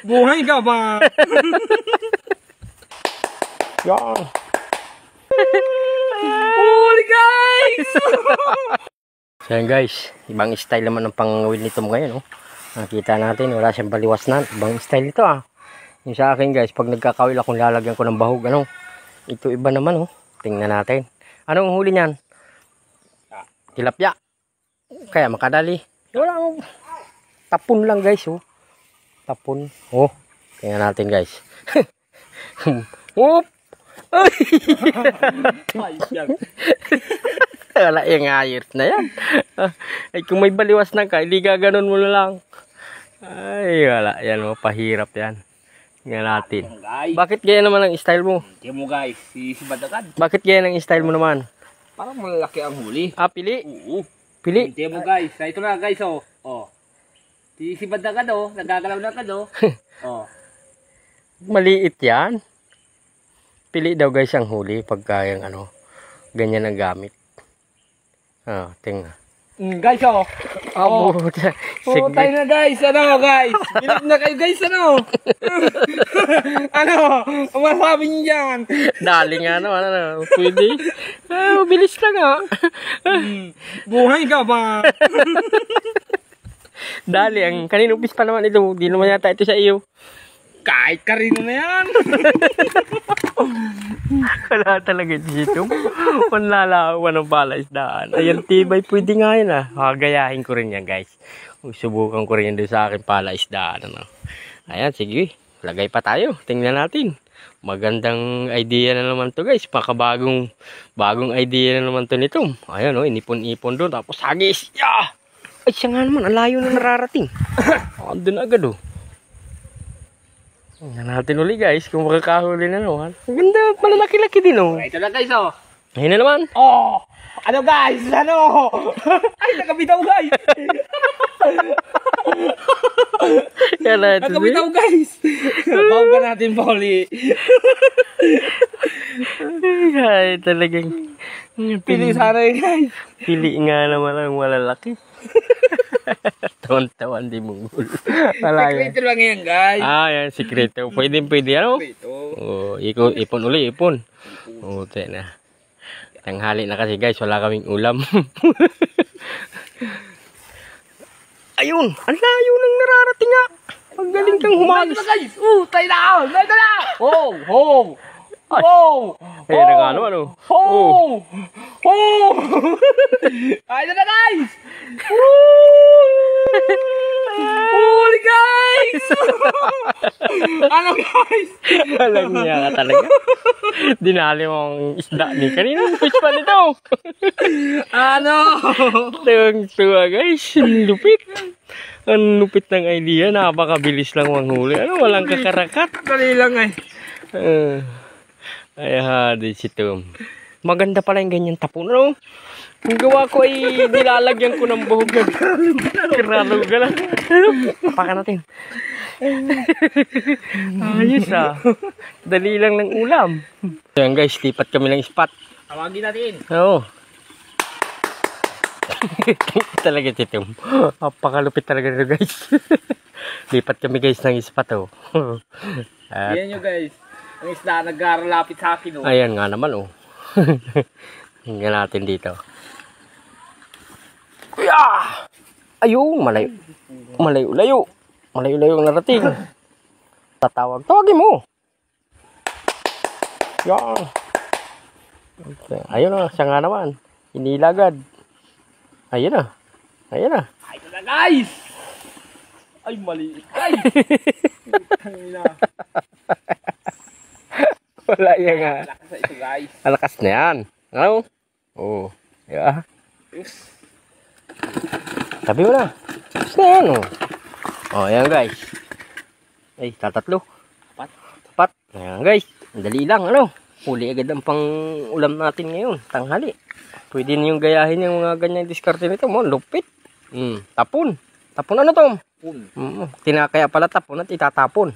Buhay ka ba? Yan. Huli guys! So yan guys, ibang style naman ng pangawil nito ngayon, oh. Nakita natin, wala siyang baliwas na. Ibang style ito, ah. Yung sa akin guys, pag nagkakawil akong lalagyan ko ng bahog, ano. Ito iba naman, oh. Tingnan natin. Anong huli niyan? Tilapia. Kaya makadali. Wala akong tapon lang guys, oh. Tapon. Oh, tingnan natin guys. Whoop! Wala yung ayos na yan. Ay, kung may baliwas na ka, hindi gaganon mo na lang. Ay, wala. Yan mo, pahirap yan. Tingnan natin. Bakit gaya naman ang style mo? Tingnan mo guys, si Badagad. Bakit gaya ng style mo naman? Parang malaki ang huli. Ah, pili? Oo. Pili? Tingnan mo guys, ito na guys, oh. Oh. Si Badagad, oh. Nagagalaw na ka, oh. Oh. Maliit yan. Pili daw guys ang huli pagka yung ano, ganyan ang gamit. Ah, tingnan. Guys, oh. Oh, Oh, tayo na guys, ano guys? Bilib na kayo guys, ano? Ano? Ang masabi niyo dyan? dali nga naman, ano, pwede. Ah, mabilis lang ah. Buhay ka ba? Dali, ang kaninong pis pa naman ito. Di naman yata ito sa iyo. Kahit karino na yan. Wala talaga dito. Panlalawan ng palaisdaan. Ayan, tibay. Pwede nga yun ah. Gayahin ko rin yan guys. Subukan ko rin yan doon sa akin palaisdaan. Ano. Ayan, sige. Lagay pa tayo. Tingnan natin. Magandang idea na naman to guys. Bagong idea na naman to nito. Ayan o, inipon-ipon doon. Tapos hagis. Yeah! Ay, siya nga naman. Ang layo na nararating. Andun agad o. Tingnan natin uli guys. Kung makakahuli na naman. Ang ganda. Malalaki-laki din o. Ito na guys, oh. Ayun na naman. Oh! Ano guys? Ano? Ay, nakabitaw guys. Yan na ito. Nakabitaw guys. Bawga natin pa uli. Ay, talagang. Pili sana yun guys. Pili nga naman ang malalaki. Tawan-tawan di munggol. Sekreto lang yan guys. Ah, yan, sikreto. Pwede, ano? Sekreto. Oh, ipon uli, ipon. Oh, na. Tanghali na kasi guys, wala kaming ulam. Ayun, ang layo nang nararating nga. Ang galing kang humagis. Ito na guys. Tayo na. Ito na. Oh, oh. Oh! Ayun na nga naman, oh. Oh! Oh! Ay na guys! Holy guys! Ano guys? Alam niya ka talaga. Dinali mo ang isda ni kanina. Fish pa nito. Ano? Tuwang-tuwa guys. Ang lupit. Ang lupit ng idea. Napakabilis lang manghuli. Ano, walang kakarakat. Dali lang eh. Ay, hadi si Tom. Maganda pala yung ganyan tapon. Ano? Ang gawa ko ay nilalagyan ko ng buhog yan. Karalo ka lang. Papakan natin. Ayos ah. Dali lang ng ulam. Ayan guys, lipat kami ng spot. Tawagin natin. Oo. Talaga si Tom. Napakalupit talaga nito guys. Lipat kami guys ng spot oh. At Yan nyo guys. Ang isda nagkaralapit sa akin oh. ayan nga naman oh. Hinggan natin dito. Kuya! Ayun, malayo. Malayo-layo. Malayo-layo ang narating. Tawagin mo. Yan. Okay. Ayun na, siya nga naman. Inilagad. Ayun na. Ayun na. Ay na guys! Ay maliit guys! Wala yan nga. Lakas na ito guys. Alakas na yan. Ano? Oo. Yeah. Tabi mo na. Tapos na yan oh. Oh, ayan guys. Ay, tatatlo. Tapat. Ayan guys. Dali lang ano. Huli agad ang pang ulam natin ngayon. Tanghali. Pwede niyong gayahin yung mga ganyang diskarte nito mo. Lupit. Tapon. Tapon ano to? Tapon. Tinakaya pala tapon at itatapon.